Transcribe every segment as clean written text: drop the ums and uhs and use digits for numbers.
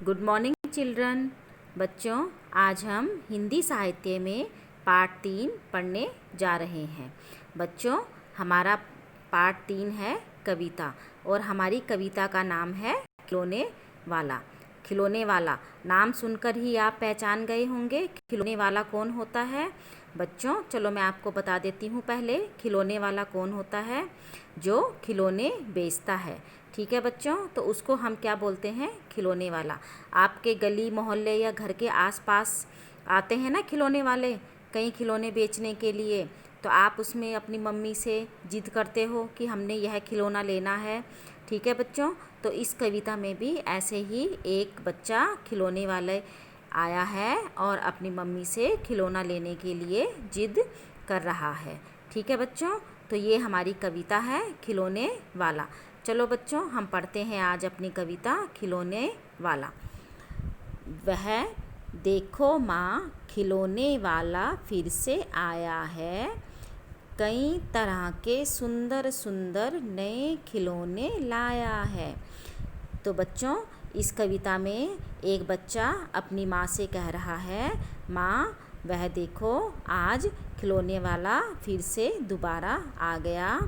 Good morning children. बच्चों, आज हम हिंदी साहित्य में पाठ 3 पढ़ने जा रहे हैं। बच्चों, हमारा पाठ 3 है कविता, और हमारी कविता का नाम है खिलौने वाला। खिलौने वाला नाम सुनकर ही आप पहचान गए होंगे खिलौने वाला कौन होता है। बच्चों, चलो मैं आपको बता देती हूँ। पहले खिलौने वाला कौन होता है? जो खिलौने बेचता है। ठीक है बच्चों, तो उसको हम क्या बोलते हैं? खिलौने वाला। आपके गली मोहल्ले या घर के आसपास आते हैं ना खिलौने वाले, कई खिलौने बेचने के लिए। तो आप उसमें अपनी मम्मी से जिद करते हो कि हमने यह खिलौना लेना है। ठीक है बच्चों, तो इस कविता में भी ऐसे ही एक बच्चा खिलौने वाले आया है और अपनी मम्मी से खिलौना लेने के लिए जिद कर रहा है। ठीक है बच्चों, तो ये हमारी कविता है खिलौने वाला। चलो बच्चों, हम पढ़ते हैं आज अपनी कविता खिलौने वाला। वह देखो माँ, खिलौने वाला फिर से आया है। कई तरह के सुंदर सुंदर नए खिलौने लाया है। तो बच्चों, इस कविता में एक बच्चा अपनी माँ से कह रहा है, माँ वह देखो आज खिलौने वाला फिर से दोबारा आ गया।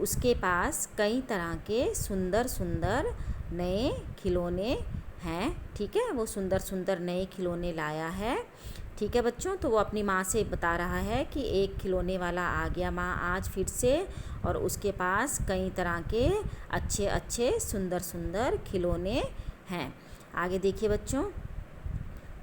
उसके पास कई तरह के सुंदर सुंदर नए खिलौने हैं। ठीक है, वो सुंदर सुंदर नए खिलौने लाया है। ठीक है बच्चों, तो वो अपनी माँ से बता रहा है कि एक खिलौने वाला आ गया माँ आज फिर से, और उसके पास कई तरह के अच्छे अच्छे सुंदर सुंदर खिलौने हैं। आगे देखिए बच्चों।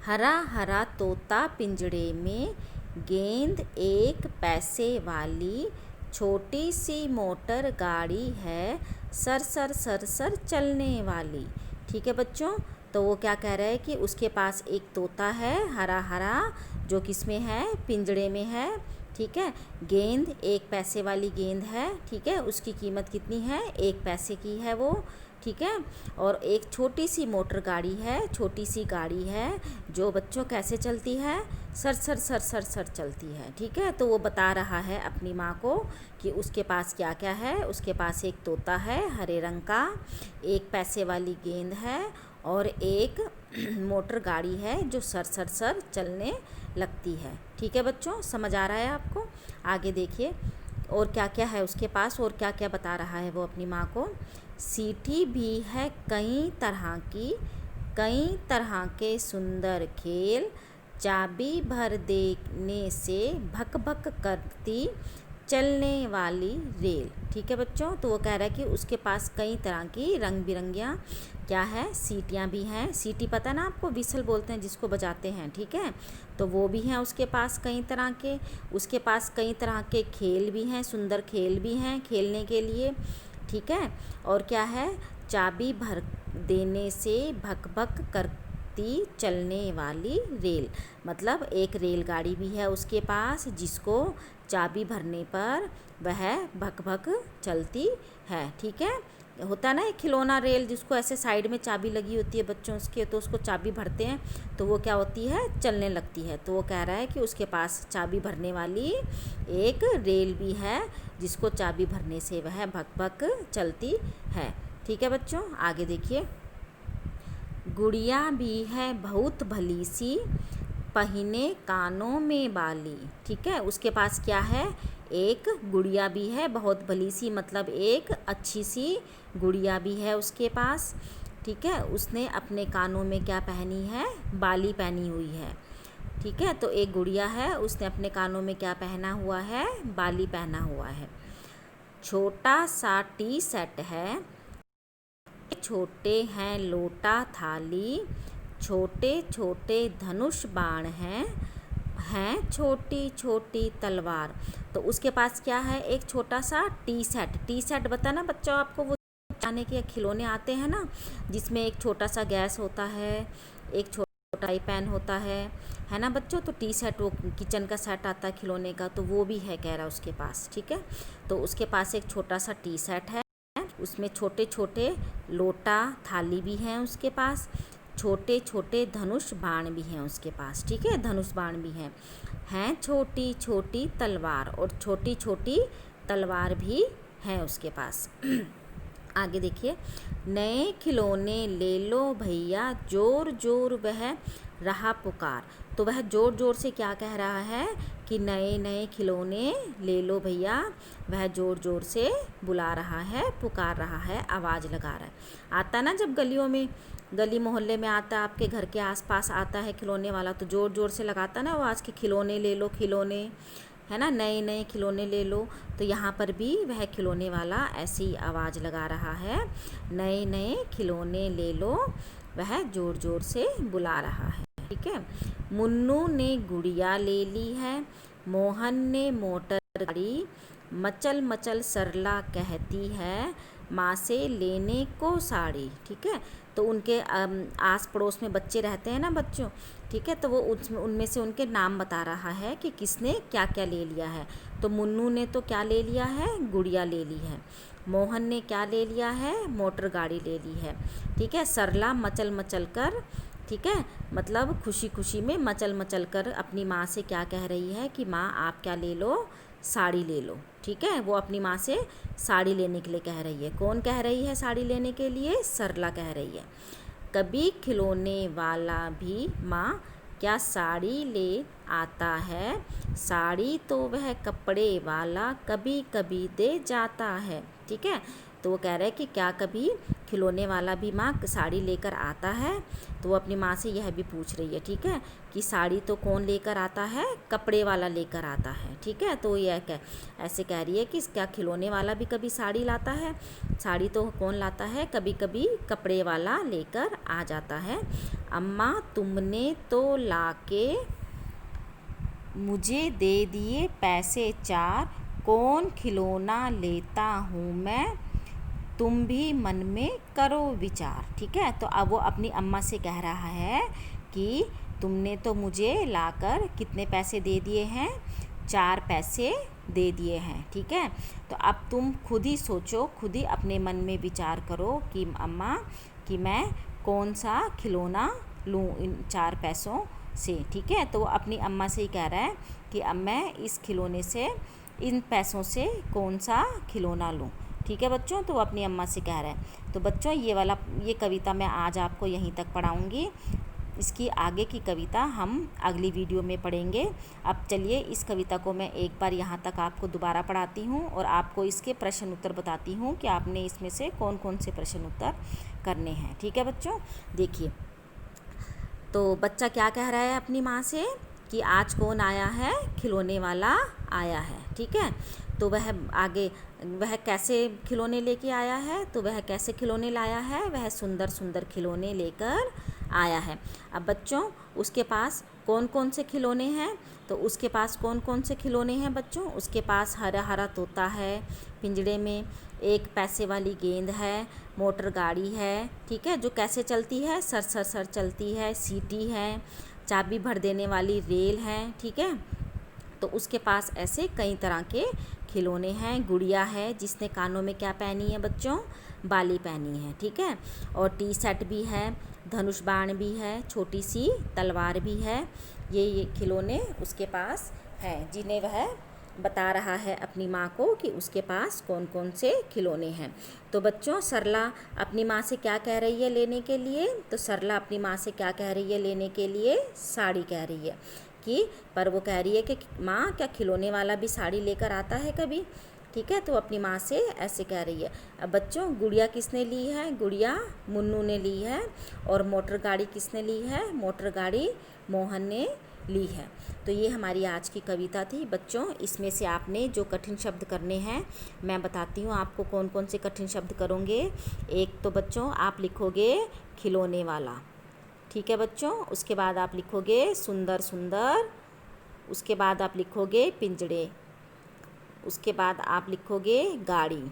हरा हरा तोता पिंजड़े में, गेंद एक पैसे वाली, छोटी सी मोटर गाड़ी है, सर सर सर सर चलने वाली। ठीक है बच्चों, तो वो क्या कह रहे हैं कि उसके पास एक तोता है हरा हरा, जो किसमें है? पिंजड़े में है। ठीक है, गेंद एक पैसे वाली गेंद है। ठीक है, उसकी कीमत कितनी है? 1 पैसे की है वो। ठीक है, और एक छोटी सी मोटर गाड़ी है, छोटी सी गाड़ी है, जो बच्चों कैसे चलती है? Sir sir sir sir sir चलती है। ठीक है, तो वो बता रहा है अपनी माँ को कि उसके पास क्या क्या है। उसके पास एक तोता है हरे रंग का, एक पैसे वाली गेंद है, और एक मोटर गाड़ी है जो सर सर सर चलने लगती है। ठीक है बच्चों, समझ आ रहा है आपको? आगे देखिए और क्या क्या है उसके पास, और क्या क्या बता रहा है वो अपनी माँ को। सीटी भी है कई तरह की, कई तरह के सुंदर खेल, चाबी भर देने से भक भक करती चलने वाली रेल। ठीक है बच्चों, तो वो कह रहा है कि उसके पास कई तरह की रंग बिरंगियाँ क्या है? सीटियाँ भी हैं। सीटी पता ना आपको? विसल बोलते हैं जिसको बजाते हैं। ठीक है, तो वो भी हैं उसके पास कई तरह के। उसके पास कई तरह के खेल भी हैं, सुंदर खेल भी हैं खेलने के लिए। ठीक है, और क्या है? चाबी भर देने से भक भक करती चलने वाली रेल। मतलब एक रेलगाड़ी भी है उसके पास, जिसको चाबी भरने पर वह भक भक चलती है। ठीक है, होता ना एक खिलौना रेल जिसको ऐसे साइड में चाबी लगी होती है बच्चों उसके, तो उसको चाबी भरते हैं तो वो क्या होती है? चलने लगती है। तो वो कह रहा है कि उसके पास चाबी भरने वाली एक रेल भी है, जिसको चाबी भरने से वह भक भक चलती है। ठीक है बच्चों, आगे देखिए। गुड़िया भी है बहुत भली सी, पहिने कानों में बाली। ठीक है, उसके पास क्या है? एक गुड़िया भी है बहुत भली सी, मतलब एक अच्छी सी गुड़िया भी है उसके पास। ठीक है, उसने अपने कानों में क्या पहनी है? बाली पहनी हुई है। ठीक है, तो एक गुड़िया है, उसने अपने कानों में क्या पहना हुआ है? बाली पहना हुआ है। छोटा सा टी सेट है, छोटे हैं लोटा थाली, छोटे छोटे धनुष बाण हैं छोटी छोटी तलवार। तो उसके पास क्या है? एक छोटा सा टी सेट। टी सेट बताना बच्चों आपको, वो खाने के खिलौने आते हैं ना, जिसमें एक छोटा सा गैस होता है, एक छोटा फ्राई पैन होता है ना बच्चों। तो टी सेट वो किचन का सेट आता है खिलौने का, तो वो भी है कह रहा उसके पास। ठीक है, तो उसके पास एक छोटा सा टी सेट है, उसमें छोटे छोटे लोटा थाली भी हैं उसके पास, छोटे छोटे धनुष बाण भी हैं उसके पास। ठीक है, धनुष बाण भी हैं छोटी छोटी तलवार, और छोटी छोटी तलवार भी हैं उसके पास। आगे देखिए, नए खिलौने ले लो भैया, जोर जोर वह रहा पुकार। तो वह ज़ोर ज़ोर से क्या कह रहा है कि नए नए खिलौने ले लो भैया, वह ज़ोर ज़ोर से बुला रहा है, पुकार रहा है, आवाज़ लगा रहा है। आता ना जब गलियों में, गली मोहल्ले में आता, आपके घर के आसपास आता है खिलौने वाला, तो ज़ोर ज़ोर से लगाता ना आवाज़ कि खिलौने ले लो, खिलौने, है ना, नए नए खिलौने ले लो। तो यहाँ पर भी वह खिलौने वाला ऐसी आवाज़ लगा रहा है, नए नए खिलौने ले लो, वह ज़ोर ज़ोर से बुला रहा है। ठीक है। मुन्नू ने गुड़िया ले ली है, मोहन ने मोटर गाड़ी, मचल मचल सरला कहती है, माँ से लेने को साड़ी। ठीक है। तो उनके आस पड़ोस में बच्चे रहते हैं ना बच्चों, ठीक है, तो वो उनमें से उनके नाम बता रहा है कि किसने क्या क्या ले लिया है। तो मुन्नू ने तो क्या ले लिया है, गुड़िया ले ली है। मोहन ने क्या ले लिया है, मोटर गाड़ी ले ली है। ठीक है। सरला मचल मचल कर, ठीक है, मतलब खुशी खुशी में मचल मचल कर अपनी माँ से क्या कह रही है कि माँ आप क्या ले लो, साड़ी ले लो। ठीक है। वो अपनी माँ से साड़ी लेने के लिए कह रही है। कौन कह रही है साड़ी लेने के लिए, सरला कह रही है। कभी खिलौने वाला भी माँ क्या साड़ी ले आता है, साड़ी तो वह कपड़े वाला कभी कभी दे जाता है। ठीक है। तो वो कह रहे हैं कि क्या कभी खिलौने वाला भी माँ साड़ी लेकर आता है। तो वो अपनी माँ से यह भी पूछ रही है, ठीक है, कि साड़ी तो कौन लेकर आता है, कपड़े वाला लेकर आता है। ठीक है। तो यह ऐसे कह रही है कि क्या खिलौने वाला भी कभी साड़ी लाता है, साड़ी तो कौन लाता है, कभी कभी कपड़े वाला लेकर आ जाता है। अम्मा तुमने तो लाके मुझे दे दिए पैसे 4, कौन खिलौना लेता हूँ मैं, तुम भी मन में करो विचार। ठीक है। तो अब वो अपनी अम्मा से कह रहा है कि तुमने तो मुझे लाकर कितने पैसे दे दिए हैं, 4 पैसे दे दिए हैं। ठीक है। तो अब तुम खुद ही सोचो, खुद ही अपने मन में विचार करो कि अम्मा, कि मैं कौन सा खिलौना लूँ इन 4 पैसों से। ठीक है। तो वो अपनी अम्मा से ही कह रहा है कि अब मैं इस खिलौने से, इन पैसों से कौन सा खिलौना लूँ। ठीक है बच्चों। तो वो अपनी अम्मा से कह रहा है। तो बच्चों ये कविता मैं आज आपको यहीं तक पढ़ाऊँगी। इसकी आगे की कविता हम अगली वीडियो में पढ़ेंगे। अब चलिए इस कविता को मैं एक बार यहाँ तक आपको दोबारा पढ़ाती हूँ और आपको इसके प्रश्न उत्तर बताती हूँ कि आपने इसमें से कौन कौन से प्रश्न उत्तर करने हैं। ठीक है बच्चों। देखिए, तो बच्चा क्या कह रहा है अपनी माँ से कि आज कौन आया है, खिलौने वाला आया है। ठीक है। तो वह आगे, वह कैसे खिलौने लेके आया है, तो वह कैसे खिलौने लाया है, वह सुंदर सुंदर खिलौने लेकर आया है। अब बच्चों उसके पास कौन कौन से खिलौने हैं, तो उसके पास कौन कौन से खिलौने हैं बच्चों, उसके पास हरा हरा तोता है पिंजड़े में, एक पैसे वाली गेंद है, मोटर गाड़ी है, ठीक है, जो कैसे चलती है, सर सर सर चलती है, सीटी है, चाबी भर देने वाली रेल है। ठीक है। तो उसके पास ऐसे कई तरह के खिलौने हैं। गुड़िया है जिसने कानों में क्या पहनी है बच्चों, बाली पहनी है। ठीक है। और टी शर्ट भी है, धनुष बाण भी है, छोटी सी तलवार भी है। ये खिलौने उसके पास हैं, जिन्हें वह बता रहा है अपनी माँ को कि उसके पास कौन कौन से खिलौने हैं। तो बच्चों सरला अपनी माँ से क्या कह रही है लेने के लिए, तो सरला अपनी माँ से क्या कह रही है लेने के लिए, साड़ी कह रही है कि, पर वो कह रही है कि माँ क्या खिलौने वाला भी साड़ी लेकर आता है कभी। ठीक है। तो अपनी माँ से ऐसे कह रही है। अब बच्चों गुड़िया किसने ली है, गुड़िया मुन्नू ने ली है। और मोटर गाड़ी किसने ली है, मोटर गाड़ी मोहन ने ली है। तो ये हमारी आज की कविता थी बच्चों। इसमें से आपने जो कठिन शब्द करने हैं, मैं बताती हूँ आपको कौन कौन से कठिन शब्द करोगे। एक तो बच्चों आप लिखोगे खिलौने वाला, ठीक है बच्चों। उसके बाद आप लिखोगे सुंदर सुंदर, उसके बाद आप लिखोगे पिंजड़े, उसके बाद आप लिखोगे गाड़ी,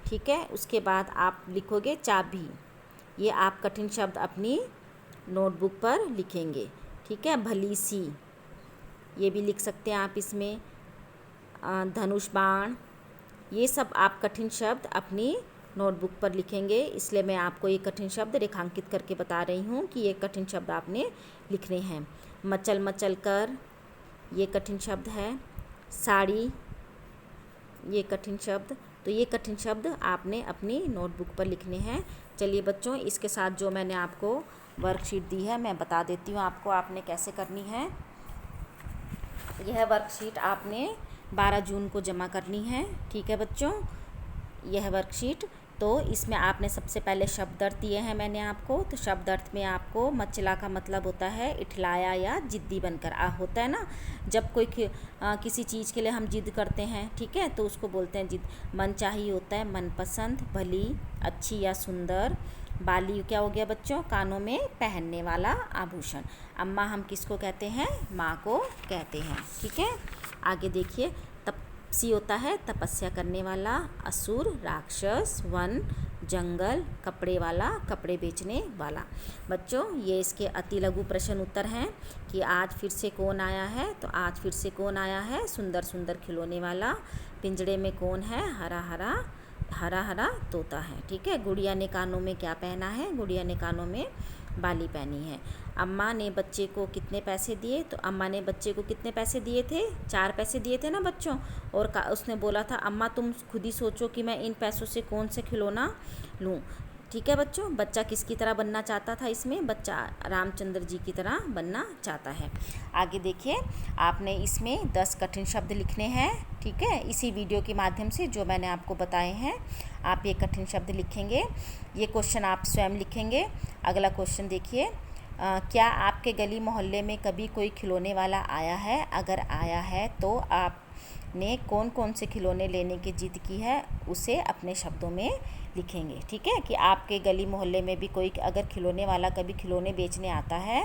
ठीक है। उसके बाद आप लिखोगे चाबी। ये आप कठिन शब्द अपनी नोटबुक पर लिखेंगे। ठीक है। भली सी, ये भी लिख सकते हैं आप इसमें। धनुष बाण, ये सब आप कठिन शब्द अपनी नोटबुक पर लिखेंगे। इसलिए मैं आपको ये कठिन शब्द रेखांकित करके बता रही हूँ कि ये कठिन शब्द आपने लिखने हैं। मचल मचल कर, ये कठिन शब्द है। साड़ी, ये कठिन शब्द, तो तो ये कठिन शब्द आपने अपनी नोटबुक पर लिखने हैं। चलिए बच्चों, इसके साथ जो मैंने आपको वर्कशीट दी है मैं बता देती हूँ आपको आपने कैसे करनी है। यह वर्कशीट आपने 12 जून को जमा करनी है। ठीक है बच्चों, यह वर्कशीट, तो इसमें आपने सबसे पहले शब्द अर्थ दिए हैं मैंने आपको। तो शब्द अर्थ में आपको मचला का मतलब होता है इठलाया या जिद्दी बनकर। होता है ना, जब कोई किसी चीज़ के लिए हम जिद करते हैं, ठीक है, तो उसको बोलते हैं जिद। मनचाही होता है मनपसंद, भली, अच्छी या सुंदर। बाली क्या हो गया बच्चों, कानों में पहनने वाला आभूषण। अम्मा हम किसको कहते हैं, माँ को कहते हैं। ठीक है, आगे देखिए। तपसी होता है तपस्या करने वाला, असुर राक्षस, वन जंगल, कपड़े वाला कपड़े बेचने वाला। बच्चों ये इसके अति लघु प्रश्न उत्तर हैं कि आज फिर से कौन आया है, तो आज फिर से कौन आया है, सुंदर सुंदर खिलौने वाला। पिंजड़े में कौन है, हरा हरा तोता है। ठीक है, गुड़िया ने कानों में क्या पहना है, गुड़िया ने कानों में बाली पहनी है। अम्मा ने बच्चे को कितने पैसे दिए, तो अम्मा ने बच्चे को कितने पैसे दिए थे, 4 पैसे दिए थे ना बच्चों। और उसने बोला था अम्मा तुम खुद ही सोचो कि मैं इन पैसों से कौन से खिलौना लूँ। ठीक है बच्चों, बच्चा किसकी तरह बनना चाहता था, इसमें बच्चा रामचंद्र जी की तरह बनना चाहता है। आगे देखिए, आपने इसमें 10 कठिन शब्द लिखने हैं। ठीक है, इसी वीडियो के माध्यम से जो मैंने आपको बताए हैं आप ये कठिन शब्द लिखेंगे। ये क्वेश्चन आप स्वयं लिखेंगे। अगला क्वेश्चन देखिए, क्या आपके गली मोहल्ले में कभी कोई खिलौने वाला आया है, अगर आया है तो आपने कौन कौन से खिलौने लेने की जिद की है, उसे अपने शब्दों में लिखेंगे। ठीक है, कि आपके गली मोहल्ले में भी कोई अगर खिलौने वाला कभी खिलौने बेचने आता है,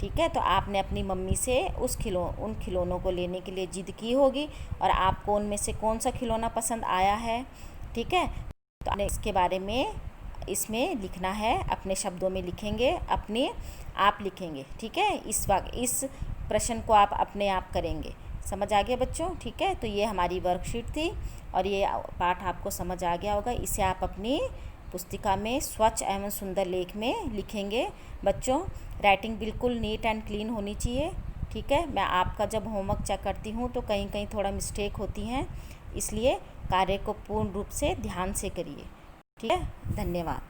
ठीक है, तो आपने अपनी मम्मी से उन खिलौनों को लेने के लिए जिद की होगी और आपको उनमें से कौन सा खिलौना पसंद आया है। ठीक है, तो आपने इसके बारे में इसमें लिखना है, अपने शब्दों में लिखेंगे, अपने आप लिखेंगे। ठीक है, इस प्रश्न को आप अपने आप करेंगे। समझ आ गया बच्चों। ठीक है, तो ये हमारी वर्कशीट थी और ये पाठ आपको समझ आ गया होगा। इसे आप अपनी पुस्तिका में स्वच्छ एवं सुंदर लेख में लिखेंगे। बच्चों राइटिंग बिल्कुल नीट एंड क्लीन होनी चाहिए। ठीक है, मैं आपका जब होमवर्क चेक करती हूँ तो कहीं कहीं थोड़ा मिस्टेक होती हैं, इसलिए कार्य को पूर्ण रूप से ध्यान से करिए। ठीक है, धन्यवाद।